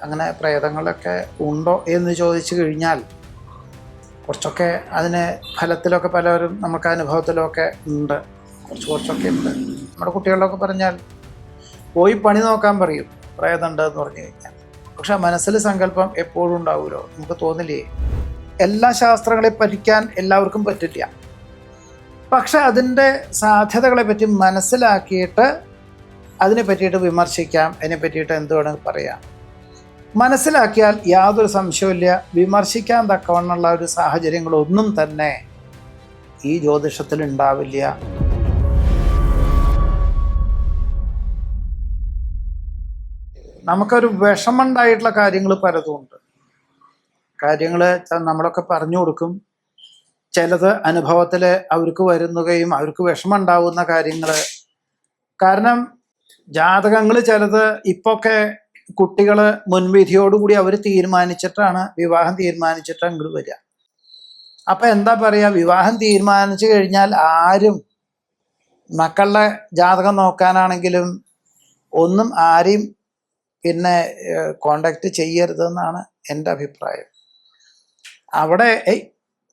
അങ്ങനെ പ്രേതങ്ങളൊക്കെ ഉണ്ടോ എന്ന് ചോദിച്ചു കഴിഞ്ഞാൽ കുറച്ചൊക്കെ അതിന് ഫലത്തിലൊക്കെ പലരും നമുക്ക് അനുഭവത്തിലൊക്കെ ഉണ്ട്, കുറച്ചൊക്കെ ഉണ്ട്. നമ്മുടെ കുട്ടികളിലൊക്കെ പറഞ്ഞാൽ പോയി പണി നോക്കാൻ പറയും പ്രേതമുണ്ട് എന്ന് പറഞ്ഞു കഴിഞ്ഞാൽ. പക്ഷെ മനസ്സിൽ സങ്കല്പം എപ്പോഴും ഉണ്ടാവുമല്ലോ, നമുക്ക് തോന്നില്ലേ? എല്ലാ ശാസ്ത്രങ്ങളെ പഠിക്കാൻ എല്ലാവർക്കും പറ്റില്ല. പക്ഷെ അതിൻ്റെ സാധ്യതകളെ പറ്റി മനസ്സിലാക്കിയിട്ട് അതിനെ പറ്റിയിട്ട് വിമർശിക്കാം, അതിനെ പറ്റിയിട്ട് എന്ത് വേണമെങ്കിൽ പറയാം. മനസ്സിലാക്കിയാൽ യാതൊരു സംശയമില്ല, വിമർശിക്കാൻ തക്കവണ്ണമുള്ള ഒരു സാഹചര്യങ്ങളൊന്നും തന്നെ ഈ ജ്യോതിഷത്തിൽ ഉണ്ടാവില്ല. നമുക്കൊരു വിഷമമുണ്ടായിട്ടുള്ള കാര്യങ്ങൾ പലതുമുണ്ട്. കാര്യങ്ങൾ നമ്മളൊക്കെ പറഞ്ഞു കൊടുക്കും. ചിലത് അനുഭവത്തിൽ അവർക്ക് വരുന്നുകയും അവർക്ക് വിഷമമുണ്ടാവുന്ന കാര്യങ്ങൾ. കാരണം ജാതകങ്ങൾ ചിലത് ഇപ്പൊക്കെ കുട്ടികൾ മുൻവിധിയോടുകൂടി അവർ തീരുമാനിച്ചിട്ടാണ് വിവാഹം തീരുമാനിച്ചിട്ട് അങ്ങോട്ട് വരിക. അപ്പം എന്താ പറയുക, വിവാഹം തീരുമാനിച്ചു കഴിഞ്ഞാൽ ആരും മക്കളുടെ ജാതകം നോക്കാനാണെങ്കിലും ഒന്നും ആരെയും പിന്നെ കോണ്ടാക്ട് ചെയ്യരുതെന്നാണ് എൻ്റെ അഭിപ്രായം. അവിടെ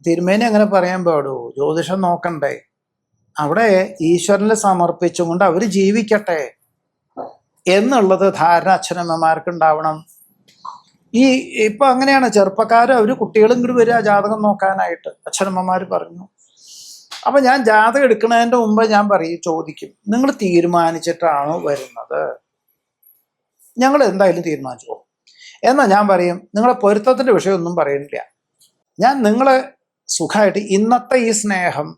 തിരുമേനി അങ്ങനെ പറയാൻ പാടുമോ? ജ്യോതിഷം നോക്കണ്ടേ? അവിടെ ഈശ്വരന് സമർപ്പിച്ചുകൊണ്ട് അവർ ജീവിക്കട്ടെ എന്നുള്ളത് ധാരണ അച്ഛനമ്മമാർക്ക് ഉണ്ടാവണം. ഇപ്പം അങ്ങനെയാണ്, ചെറുപ്പക്കാർ അവർ കുട്ടികളും കൂടി വരിക ജാതകം നോക്കാനായിട്ട്, അച്ഛനമ്മമാർ പറഞ്ഞു. അപ്പം ഞാൻ ജാതകം എടുക്കുന്നതിൻ്റെ മുമ്പ് ഞാൻ ചോദിക്കും, നിങ്ങൾ തീരുമാനിച്ചിട്ടാണോ വരുന്നത്? ഞങ്ങൾ എന്തായാലും തീരുമാനിച്ചു പോകും. എന്നാൽ ഞാൻ പറയും, നിങ്ങളെ പൊരുത്തത്തിൻ്റെ വിഷയമൊന്നും പറയുന്നില്ല. ഞാൻ നിങ്ങളെ സുഖമായിട്ട് ഇന്നത്തെ ഈ സ്നേഹം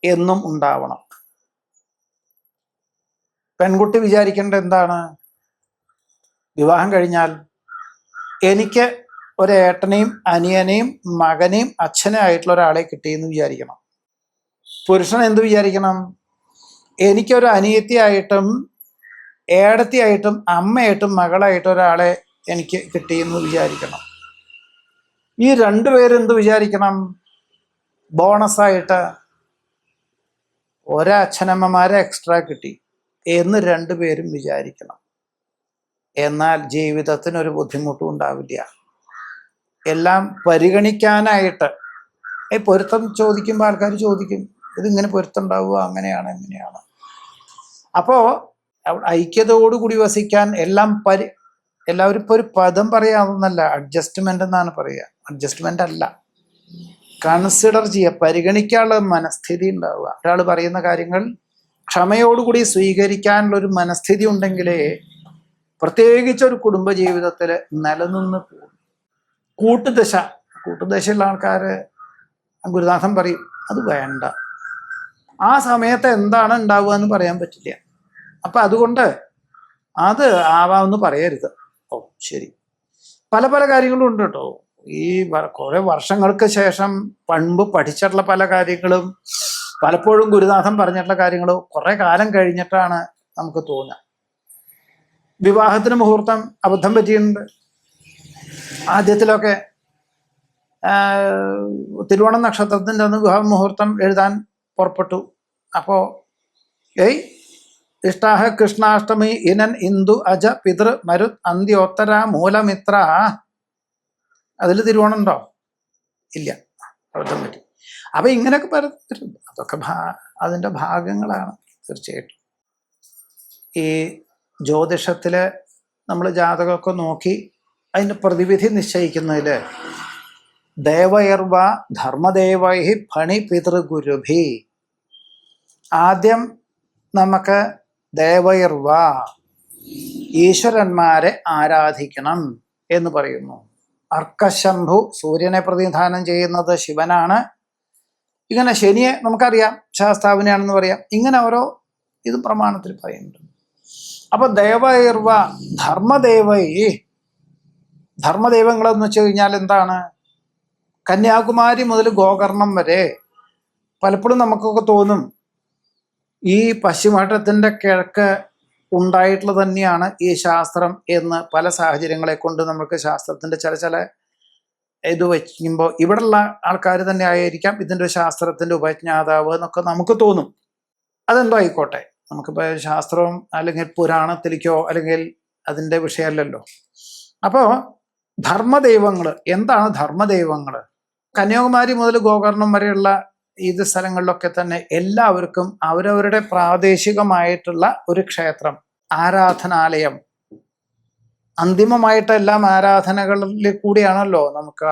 എന്നും ഉണ്ടാവണം. പെൺകുട്ടി വിചാരിക്കേണ്ടത് എന്താണ്? വിവാഹം കഴിഞ്ഞാൽ എനിക്ക് ഒരേട്ടനെയും അനിയനെയും മകനെയും അച്ഛനെ ആയിട്ടുള്ള ഒരാളെ കിട്ടിയെന്ന് വിചാരിക്കണം. പുരുഷൻ എന്ത് വിചാരിക്കണം? എനിക്കൊരു അനിയത്തിയായിട്ടും ഏടത്തിയായിട്ടും അമ്മയായിട്ടും മകളായിട്ടും ഒരാളെ എനിക്ക് കിട്ടിയെന്ന് വിചാരിക്കണം. ഈ രണ്ടുപേരെന്ത് വിചാരിക്കണം? ബോണസായിട്ട് ഒരച്ഛനമ്മമാരെ എക്സ്ട്രാ കിട്ടി എന്ന് രണ്ടുപേരും വിചാരിക്കണം. എന്നാൽ ജീവിതത്തിനൊരു ബുദ്ധിമുട്ടും ഉണ്ടാവില്ല. എല്ലാം പരിഗണിക്കാനായിട്ട് പൊരുത്തം ചോദിക്കുമ്പോൾ ആൾക്കാർ ചോദിക്കും, ഇതിങ്ങനെ പൊരുത്തം ഉണ്ടാവുക, അങ്ങനെയാണ് എങ്ങനെയാണ്. അപ്പോൾ ഐക്യതയോടുകൂടി വസിക്കാൻ എല്ലാവരും ഇപ്പോൾ ഒരു പദം പറയാവുന്നല്ല, അഡ്ജസ്റ്റ്മെന്റ് എന്നാണ് പറയുക. അഡ്ജസ്റ്റ്മെന്റ് അല്ല, കൺസിഡർ ചെയ്യുക, പരിഗണിക്കാനുള്ള മനസ്ഥിതി ഉണ്ടാവുക. ഒരാൾ പറയുന്ന കാര്യങ്ങൾ ക്ഷമയോടുകൂടി സ്വീകരിക്കാനുള്ളൊരു മനസ്ഥിതി ഉണ്ടെങ്കിലേ പ്രത്യേകിച്ച് ഒരു കുടുംബ ജീവിതത്തിൽ നിലനിന്ന് പോകും. കൂട്ടുദശയുള്ള ആൾക്കാർ ഗുരുനാഥൻ പറയും അത് വേണ്ട, ആ സമയത്ത് എന്താണ് ഉണ്ടാവുക എന്ന് പറയാൻ പറ്റില്ല. അപ്പം അതുകൊണ്ട് അത് ആവാമെന്ന് പറയരുത്. ഓ ശരി, പല പല കാര്യങ്ങളും ഉണ്ട് കേട്ടോ. ഈ കുറെ വർഷങ്ങൾക്ക് ശേഷം പണ്ട് പഠിച്ചിട്ടുള്ള പല കാര്യങ്ങളും പലപ്പോഴും ഗുരുനാഥൻ പറഞ്ഞിട്ടുള്ള കാര്യങ്ങളും കുറെ കാലം കഴിഞ്ഞിട്ടാണ് നമുക്ക് തോന്നുക. വിവാഹത്തിന് മുഹൂർത്തം അബദ്ധം പറ്റിയിട്ടുണ്ട്. ആദ്യത്തിലൊക്കെ തിരുവോണം നക്ഷത്രത്തിൻ്റെ അന്ന് വിവാഹ മുഹൂർത്തം എഴുതാൻ പുറപ്പെട്ടു. അപ്പോൾ ഇഷ്ടാഹ കൃഷ്ണാഷ്ടമി ഇനൻ ഇന്ദു അജ പിതൃ മരുത് അന്ത്യോത്തര മൂലമിത്ര. അതിൽ തിരുവോണം ഉണ്ടോ? ഇല്ല, അബദ്ധം പറ്റി. അപ്പം ഇങ്ങനെയൊക്കെ പറഞ്ഞിട്ടുണ്ട്. അതൊക്കെ അതിൻ്റെ ഭാഗങ്ങളാണ് തീർച്ചയായിട്ടും. ഈ ജ്യോതിഷത്തിൽ നമ്മൾ ജാതകമൊക്കെ നോക്കി അതിൻ്റെ പ്രതിവിധി നിശ്ചയിക്കുന്നതിൽ ദേവയർവ ധർമ്മദേവൈ ഫണി പിതൃഗുരുഭി, ആദ്യം നമുക്ക് ദേവയർവ ഈശ്വരന്മാരെ ആരാധിക്കണം എന്ന് പറയുന്നു. അർക്കശംഭു സൂര്യനെ പ്രതിനിധാനം ചെയ്യുന്നത് ശിവനാണ്. ഇങ്ങനെ ശനിയെ നമുക്കറിയാം ശാസ്താവിനെയാണെന്ന് പറയാം. ഇങ്ങനെ ഓരോ ഇതും പ്രമാണത്തിൽ പറയുന്നുണ്ട്. അപ്പൊ ദേവയർവ ധർമ്മദൈവങ്ങളെന്ന് വെച്ച് കഴിഞ്ഞാൽ എന്താണ്? കന്യാകുമാരി മുതൽ ഗോകർണം വരെ പലപ്പോഴും നമുക്കൊക്കെ തോന്നും ഈ പശ്ചിമഘട്ടത്തിൻ്റെ കിഴക്ക് ഉണ്ടായിട്ടുള്ളത് തന്നെയാണ് ഈ ശാസ്ത്രം എന്ന്. പല സാഹചര്യങ്ങളെ കൊണ്ട് നമുക്ക് ശാസ്ത്രത്തിൻ്റെ ചില ഇത് വയ്ക്കുമ്പോൾ ഇവിടെയുള്ള ആൾക്കാർ തന്നെ ആയിരിക്കാം ഇതിൻ്റെ ശാസ്ത്രത്തിൻ്റെ ഉപജ്ഞാതാവ് എന്നൊക്കെ നമുക്ക് തോന്നും. അതെന്തോ ആയിക്കോട്ടെ, നമുക്കിപ്പോൾ ശാസ്ത്രവും അല്ലെങ്കിൽ പുരാണത്തിലേക്കോ അല്ലെങ്കിൽ അതിൻ്റെ വിഷയമല്ലല്ലോ. അപ്പോൾ ധർമ്മദൈവങ്ങൾ എന്താണ്? ധർമ്മദൈവങ്ങൾ കന്യാകുമാരി മുതൽ ഗോകർണം വരെയുള്ള ഇത് സ്ഥലങ്ങളിലൊക്കെ തന്നെ എല്ലാവർക്കും അവരവരുടെ പ്രാദേശികമായിട്ടുള്ള ഒരു ക്ഷേത്രം, ആരാധനാലയം, അന്തിമമായിട്ട് എല്ലാം ആരാധനകളിൽ കൂടിയാണല്ലോ നമുക്ക്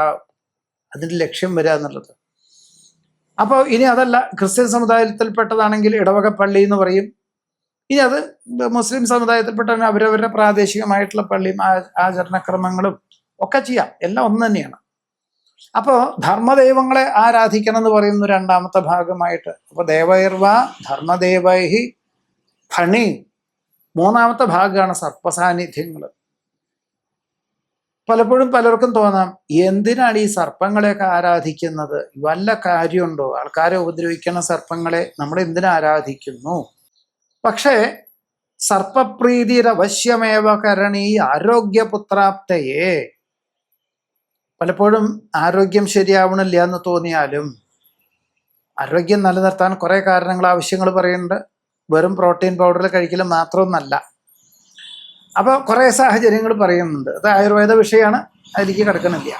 അതിൻ്റെ ലക്ഷ്യം വരിക എന്നുള്ളത്. അപ്പോൾ ഇനി അതല്ല, ക്രിസ്ത്യൻ സമുദായത്തിൽപ്പെട്ടതാണെങ്കിൽ ഇടവക പള്ളി എന്ന് പറയും. ഇനി അത് മുസ്ലിം സമുദായത്തിൽപ്പെട്ട അവരവരുടെ പ്രാദേശികമായിട്ടുള്ള പള്ളിയും ആചരണക്രമങ്ങളും ഒക്കെ ചെയ്യാം, എല്ലാം ഒന്ന് തന്നെയാണ്. അപ്പോൾ ധർമ്മദൈവങ്ങളെ ആരാധിക്കണം എന്ന് പറയുന്നു രണ്ടാമത്തെ ഭാഗമായിട്ട്. അപ്പോൾ ദേവൈർവ ധർമ്മദേവൈഹി ഫണി, മൂന്നാമത്തെ ഭാഗമാണ് സർപ്പസാന്നിധ്യങ്ങൾ. പലപ്പോഴും പലർക്കും തോന്നാം, എന്തിനാണ് ഈ സർപ്പങ്ങളെയൊക്കെ ആരാധിക്കുന്നത്? വല്ല കാര്യമുണ്ടോ? ആൾക്കാരെ ഉപദ്രവിക്കുന്ന സർപ്പങ്ങളെ നമ്മൾ എന്തിനാ ആരാധിക്കുന്നു? പക്ഷേ സർപ്പപ്രീതിരവശ്യമേവ കരണീ ആരോഗ്യപുത്രാപ്തയെ. പലപ്പോഴും ആരോഗ്യം ശരിയാവണില്ല എന്ന് തോന്നിയാലും ആരോഗ്യം നിലനിർത്താൻ കുറേ കാരണങ്ങൾ, ആവശ്യങ്ങൾ പറയുന്നുണ്ട്. വെറും പ്രോട്ടീൻ പൗഡർ കഴിക്കലും മാത്രമൊന്നല്ല. അപ്പോൾ കുറേ സാഹചര്യങ്ങൾ പറയുന്നുണ്ട്. അത് ആയുർവേദ വിഷയമാണ്, അതിലേക്ക് കിടക്കണില്ല.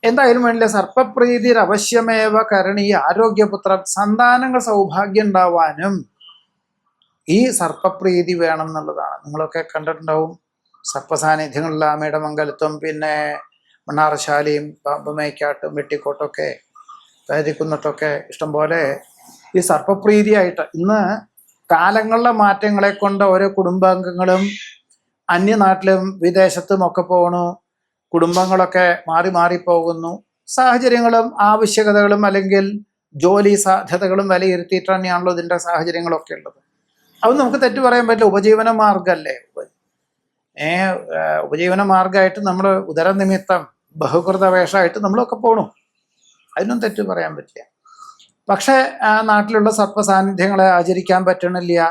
എന്തായാലും വേണ്ടില്ല, സർപ്പപ്രീതിരവശ്യമേവ കരണീ ആരോഗ്യപുത്ര, സന്താനങ്ങൾ സൗഭാഗ്യം ഉണ്ടാവാനും ഈ സർപ്പപ്രീതി വേണം എന്നുള്ളതാണ്. നിങ്ങളൊക്കെ കണ്ടിട്ടുണ്ടാവും സർപ്പസാന്നിധ്യങ്ങളിൽ ആമേടമംഗലത്തും പിന്നെ മണ്ണാറശാലയും പാമ്പുമേക്കാട്ടും വെട്ടിക്കോട്ടൊക്കെ പേരിക്കുന്നതൊക്കെ ഇഷ്ടംപോലെ ഈ സർപ്പപ്രീതിയായിട്ട്. ഇന്ന് കാലങ്ങളിലെ മാറ്റങ്ങളെ കൊണ്ട് ഓരോ കുടുംബാംഗങ്ങളും അന്യനാട്ടിലും വിദേശത്തും ഒക്കെ പോകണു, കുടുംബങ്ങളൊക്കെ മാറി മാറിപ്പോകുന്നു. സാഹചര്യങ്ങളും ആവശ്യകതകളും അല്ലെങ്കിൽ ജോലി സാധ്യതകളും വിലയിരുത്തിയിട്ട് തന്നെയാണല്ലോ ഇതിൻ്റെ സാഹചര്യങ്ങളൊക്കെ ഉള്ളത്. അത് നമുക്ക് തെറ്റു പറയാൻ പറ്റില്ല, ഉപജീവന മാർഗമല്ലേ. ഉപജീവന മാർഗമായിട്ട് നമ്മൾ ഉദരനിമിത്തം ബഹുകൃത വേഷമായിട്ട് നമ്മളൊക്കെ പോണു, അതിനൊന്നും തെറ്റു പറയാൻ പറ്റില്ല. പക്ഷേ ആ നാട്ടിലുള്ള സർപ്പസാന്നിധ്യങ്ങളെ ആചരിക്കാൻ പറ്റണില്ല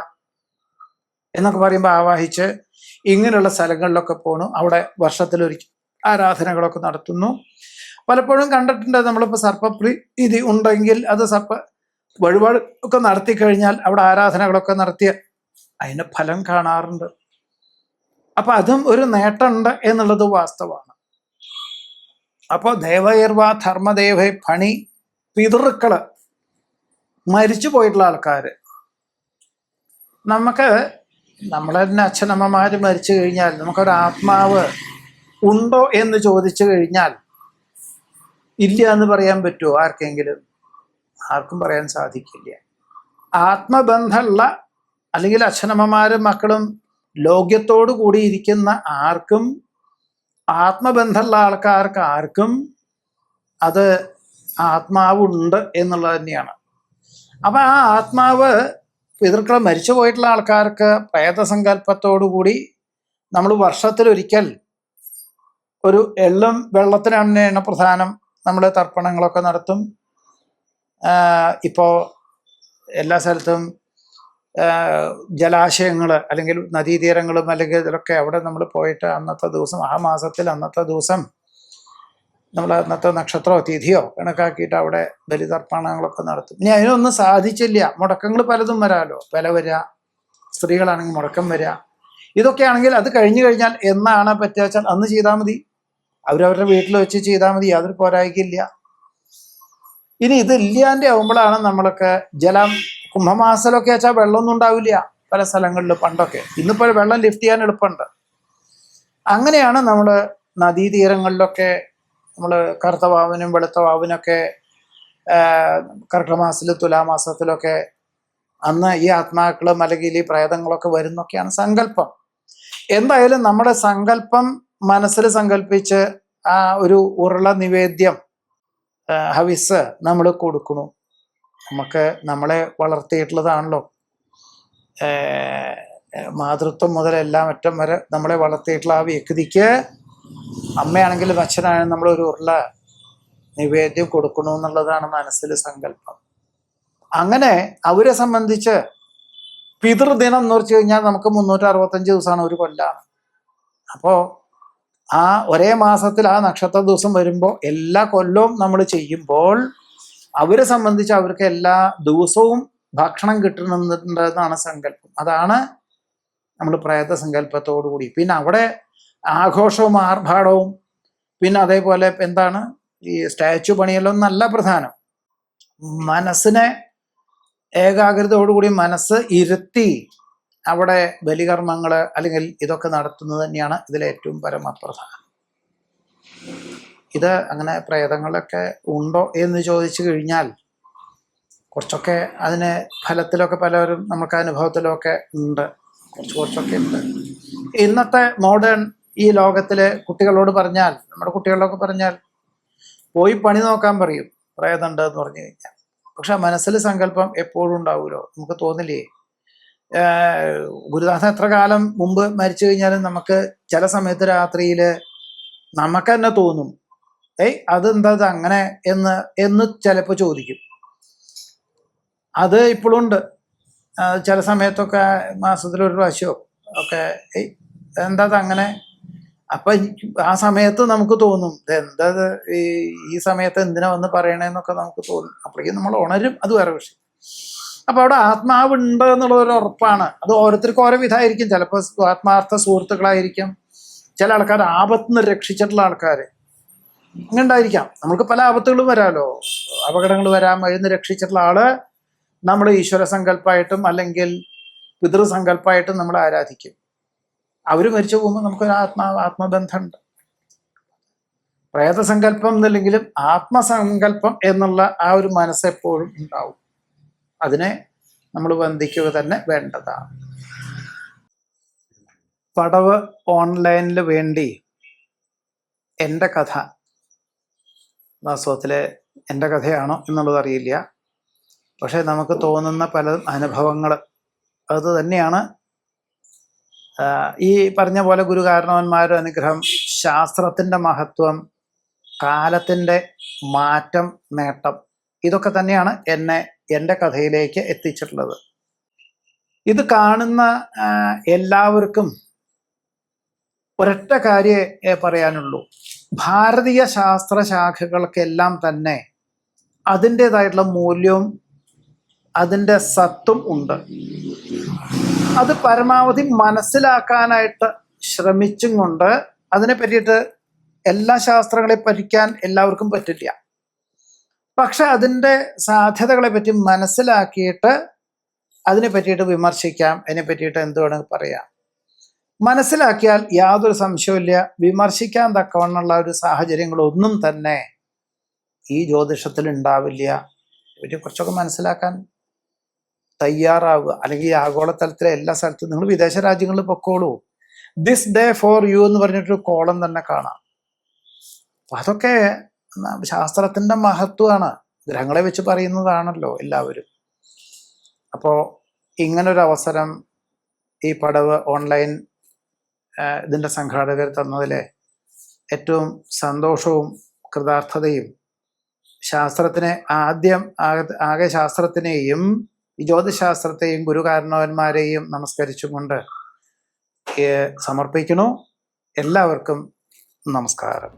എന്നൊക്കെ പറയുമ്പോൾ ആവാഹിച്ച് ഇങ്ങനെയുള്ള സ്ഥലങ്ങളിലൊക്കെ പോണു, അവിടെ വർഷത്തിലൊരിക്കൽ ആരാധനകളൊക്കെ നടത്തുന്നു. പലപ്പോഴും കണ്ടിട്ടുണ്ട് നമ്മളിപ്പോൾ സർപ്പപ്രീതി ഉണ്ടെങ്കിൽ അത് വഴിപാട് ഒക്കെ നടത്തി കഴിഞ്ഞാൽ അവിടെ ആരാധനകളൊക്കെ നടത്തിയ അതിന് ഫലം കാണാറുണ്ട്. അപ്പൊ അതും ഒരു നേട്ടമുണ്ട് എന്നുള്ളത് വാസ്തവമാണ്. അപ്പോൾ ദേവൈർവ ധർമ്മദേവ ഫണി, പിതൃക്കള്, മരിച്ചു പോയിട്ടുള്ള ആൾക്കാർ. നമ്മളെ തന്നെ അച്ഛനമ്മമാര് മരിച്ചു കഴിഞ്ഞാൽ നമുക്കൊരു ആത്മാവ് ഉണ്ടോ എന്ന് ചോദിച്ചു കഴിഞ്ഞാൽ ഇല്ല എന്ന് പറയാൻ പറ്റുമോ ആർക്കെങ്കിലും? ആർക്കും പറയാൻ സാധിക്കില്ല. ആത്മബന്ധമുള്ള അല്ലെങ്കിൽ അച്ഛനമ്മമാരും മക്കളും ലോക്യത്തോടു കൂടി ഇരിക്കുന്ന ആർക്കും, ആത്മബന്ധമുള്ള ആൾക്കാർക്ക് ആർക്കും അത് ആത്മാവുണ്ട് എന്നുള്ളത് തന്നെയാണ്. അപ്പം ആ ആത്മാവ് പിതൃക്കൾ മരിച്ചു പോയിട്ടുള്ള ആൾക്കാർക്ക് പ്രേതസങ്കല്പത്തോടു കൂടി നമ്മൾ വർഷത്തിലൊരിക്കൽ ഒരു എള്ളും വെള്ളത്തിനാണ് പ്രധാനം, നമ്മൾ തർപ്പണങ്ങളൊക്കെ നടത്തും. ഇപ്പോൾ എല്ലാ സ്ഥലത്തും ജലാശയങ്ങൾ അല്ലെങ്കിൽ നദീതീരങ്ങളും അല്ലെങ്കിൽ ഇതിലൊക്കെ അവിടെ നമ്മൾ പോയിട്ട് അന്നത്തെ ദിവസം, ആ മാസത്തിൽ അന്നത്തെ ദിവസം നമ്മൾ അന്നത്തെ നക്ഷത്രമോ തിഥിയോ കണക്കാക്കിയിട്ട് അവിടെ ബലിതർപ്പണങ്ങളൊക്കെ നടത്തും. ഇനി അതിനൊന്നും സാധിച്ചില്ല, മുടക്കങ്ങൾ പലതും വരാമല്ലോ, വില വരിക, സ്ത്രീകളാണെങ്കിൽ മുടക്കം വരിക. ഇതൊക്കെയാണെങ്കിൽ അത് കഴിഞ്ഞു കഴിഞ്ഞാൽ എന്നാണ് പറ്റുക വെച്ചാൽ അന്ന് ചെയ്താൽ മതി, അവരവരുടെ വീട്ടിൽ വെച്ച് ചെയ്താൽ മതി, യാതൊരു പോരായ്ക്കില്ല. ഇനി ഇതില്ലാൻ്റെ ആവുമ്പോഴാണ് നമ്മളൊക്കെ ജലം, കുംഭമാസത്തിലൊക്കെ വെച്ചാൽ വെള്ളമൊന്നും ഉണ്ടാവില്ല പല സ്ഥലങ്ങളിൽ പണ്ടൊക്കെ. ഇന്നിപ്പോൾ വെള്ളം ലിഫ്റ്റ് ചെയ്യാൻ എളുപ്പമുണ്ട്. അങ്ങനെയാണ് നമ്മൾ നദീതീരങ്ങളിലൊക്കെ നമ്മൾ കറുത്ത വാവിനും വെളുത്ത വാവിനൊക്കെ കർക്കിടമാസത്തിലും തുലാമാസത്തിലൊക്കെ അന്ന് ഈ ആത്മാക്കളും അല്ലെങ്കിൽ ഈ പ്രേതങ്ങളൊക്കെ വരുന്നൊക്കെയാണ് സങ്കല്പം. എന്തായാലും നമ്മുടെ സങ്കല്പം മനസ്സിൽ സങ്കല്പിച്ച് ആ ഒരു ഉരുള നിവേദ്യം ഹവിസ് നമ്മൾ കൊടുക്കണു. നമുക്ക് നമ്മളെ വളർത്തിയിട്ടുള്ളതാണല്ലോ, മാതൃത്വം മുതൽ എല്ലാം അറ്റം വരെ നമ്മളെ വളർത്തിയിട്ടുള്ള ആ വ്യക്തിക്ക്, അമ്മയാണെങ്കിലും അച്ഛനാണെങ്കിലും നമ്മളൊരു ഉരുള നിവേദ്യം കൊടുക്കണു എന്നുള്ളതാണ് മനസ്സിൽ സങ്കല്പം. അങ്ങനെ അവരെ സംബന്ധിച്ച് പിതൃദിനം എന്ന് വെച്ച് കഴിഞ്ഞാൽ നമുക്ക് 365 ദിവസമാണ്, ഒരു കൊല്ലാണ്. അപ്പോൾ ആ ഒരേ മാസത്തിൽ ആ നക്ഷത്ര ദിവസം വരുമ്പോൾ എല്ലാ കൊല്ലവും നമ്മൾ ചെയ്യുമ്പോൾ അവരെ സംബന്ധിച്ച് അവർക്ക് എല്ലാ ദിവസവും ഭക്ഷണം കിട്ടണമെന്നാണ് സങ്കല്പം. അതാണ് നമ്മൾ പ്രേത സങ്കല്പത്തോടു കൂടി. പിന്നെ അവിടെ ആഘോഷവും ആർഭാടവും പിന്നെ അതേപോലെ എന്താണ് ഈ സ്റ്റാച്ചു പണിയെല്ലാം നല്ല പ്രധാനം. മനസ്സിനെ ഏകാഗ്രതയോടുകൂടി മനസ്സ് ഇരുത്തി അവിടെ ബലികർമ്മങ്ങൾ അല്ലെങ്കിൽ ഇതൊക്കെ നടത്തുന്നത് തന്നെയാണ് ഇതിലെ ഏറ്റവും പരമപ്രധാനം. ഇത് അങ്ങനെ പ്രേതങ്ങളൊക്കെ ഉണ്ടോ എന്ന് ചോദിച്ചു കഴിഞ്ഞാൽ കുറച്ചൊക്കെ അതിന് ഫലത്തിലൊക്കെ പലരും നമുക്ക് അനുഭവത്തിലൊക്കെ ഉണ്ട്, കുറച്ചൊക്കെ ഉണ്ട്. ഇന്നത്തെ മോഡേൺ ഈ ലോകത്തിലെ കുട്ടികളോട് പറഞ്ഞാൽ, നമ്മുടെ കുട്ടികളൊക്കെ പറഞ്ഞാൽ പോയി പണി നോക്കാൻ പറയും പ്രേതമുണ്ട് എന്ന് പറഞ്ഞു കഴിഞ്ഞാൽ. പക്ഷെ മനസ്സിൽ സങ്കല്പം എപ്പോഴും ഉണ്ടാവുമല്ലോ, നമുക്ക് തോന്നില്ലേ? ഗുരുദാസൻ എത്ര കാലം മുമ്പ് മരിച്ചു കഴിഞ്ഞാലും നമുക്ക് ചില സമയത്ത് രാത്രിയിൽ നമുക്ക് തന്നെ തോന്നും, അതെന്താ അങ്ങനെ എന്ന് ചിലപ്പോൾ ചോദിക്കും. അത് ഇപ്പോഴും ഉണ്ട്. ചില സമയത്തൊക്കെ മാസത്തിലൊരു പ്രാവശ്യമോ ഒക്കെ എന്താ അങ്ങനെ. അപ്പൊ ആ സമയത്ത് നമുക്ക് തോന്നും എന്താ ഈ സമയത്ത് എന്തിനാ വന്ന് പറയണേന്നൊക്കെ നമുക്ക് തോന്നും. അപ്പോഴേക്കും നമ്മൾ ഉണരും, അത് വേറെ വിഷയം. അപ്പൊ അവിടെ ആത്മാവുണ്ട് എന്നുള്ളതൊരു ഉറപ്പാണ്. അത് ഓരോരുത്തർക്കും ഓരോ വിധമായിരിക്കും. ചിലപ്പോൾ ആത്മാർത്ഥ സുഹൃത്തുക്കളായിരിക്കും, ചില ആൾക്കാർ ആപത്തുനിന്ന് രക്ഷിച്ചിട്ടുള്ള ആൾക്കാർ അങ്ങനെ ഉണ്ടായിരിക്കാം. നമുക്ക് പല ആപത്തുകളും വരാമല്ലോ, അപകടങ്ങൾ വരാൻ വഴിന്ന് രക്ഷിച്ചിട്ടുള്ള ആള് നമ്മൾ ഈശ്വര സങ്കല്പമായിട്ടും അല്ലെങ്കിൽ പിതൃസങ്കല്പമായിട്ടും നമ്മൾ ആരാധിക്കും. അവർ മരിച്ചു പോകുമ്പോൾ നമുക്കൊരു ആത്മബന്ധമുണ്ട്. പ്രേതസങ്കല്പം എന്നില്ലെങ്കിലും ആത്മസങ്കല്പം എന്നുള്ള ആ ഒരു മനസ്സെപ്പോഴും ഉണ്ടാവും. അതിനെ നമ്മൾ വന്ദിക്കുക തന്നെ വേണ്ടതാണ്. പടവ് ഓൺലൈനിൽ വേണ്ടി എൻ്റെ കഥ, വാസ്തവത്തിൽ എൻ്റെ കഥയാണോ എന്നുള്ളത് അറിയില്ല, പക്ഷെ നമുക്ക് തോന്നുന്ന പല അനുഭവങ്ങൾ അത് തന്നെയാണ്. ഈ പറഞ്ഞ പോലെ ഗുരുകാരണവന്മാരുടെ അനുഗ്രഹം, ശാസ്ത്രത്തിൻ്റെ മഹത്വം, കാലത്തിൻ്റെ മാറ്റം, നേട്ടം, ഇതൊക്കെ തന്നെയാണ് എന്നെ എൻ്റെ കഥയിലേക്ക് എത്തിച്ചിട്ടുള്ളത്. ഇത് കാണുന്ന എല്ലാവർക്കും ഒരൊറ്റ കാര്യമേ പറയാനുള്ളൂ. ഭാരതീയ ശാസ്ത്രശാഖകൾക്കെല്ലാം തന്നെ അതിൻ്റേതായിട്ടുള്ള മൂല്യവും അതിൻ്റെ സത്തും ഉണ്ട്. അത് പരമാവധി മനസ്സിലാക്കാനായിട്ട് ശ്രമിച്ചും കൊണ്ട് അതിനെ പറ്റിയിട്ട് എല്ലാ ശാസ്ത്രങ്ങളെ പഠിക്കാൻ എല്ലാവർക്കും പറ്റില്ല. പക്ഷെ അതിൻ്റെ സാധ്യതകളെ പറ്റി മനസ്സിലാക്കിയിട്ട് അതിനെ പറ്റിയിട്ട് വിമർശിക്കാം, അതിനെ പറ്റിയിട്ട് എന്ത് വേണമെങ്കിൽ പറയാം. മനസ്സിലാക്കിയാൽ യാതൊരു സംശയമില്ല, വിമർശിക്കാൻ തക്കവണ്ണുള്ള ഒരു സാഹചര്യങ്ങളൊന്നും തന്നെ ഈ ജ്യോതിഷത്തിൽ ഉണ്ടാവില്ല. ഇവര് കുറച്ചൊക്കെ മനസ്സിലാക്കാൻ തയ്യാറാവുക. അല്ലെങ്കിൽ ഈ ആഗോളതലത്തിലെ എല്ലാ സ്ഥലത്തും നിങ്ങൾ വിദേശ രാജ്യങ്ങളിൽ പൊക്കോളൂ, ദിസ് ഡേ ഫോർ യു എന്ന് പറഞ്ഞിട്ടൊരു കോളം തന്നെ കാണാം. അപ്പൊ അതൊക്കെ ശാസ്ത്രത്തിന്റെ മഹത്വമാണ്, ഗ്രഹങ്ങളെ വെച്ച് പറയുന്നതാണല്ലോ എല്ലാവരും. അപ്പോൾ ഇങ്ങനൊരു അവസരം ഈ പടവ് ഓൺലൈൻ ഇതിൻ്റെ സംഘാടകർ തന്നതിലെ ഏറ്റവും സന്തോഷവും കൃതാർത്ഥതയും, ശാസ്ത്രത്തിനെ ആകെ ശാസ്ത്രത്തിനെയും ഈ ജ്യോതിശാസ്ത്രത്തെയും ഗുരുകാരണവന്മാരെയും നമസ്കരിച്ചുകൊണ്ട് സമർപ്പിക്കുന്നു. എല്ലാവർക്കും നമസ്കാരം.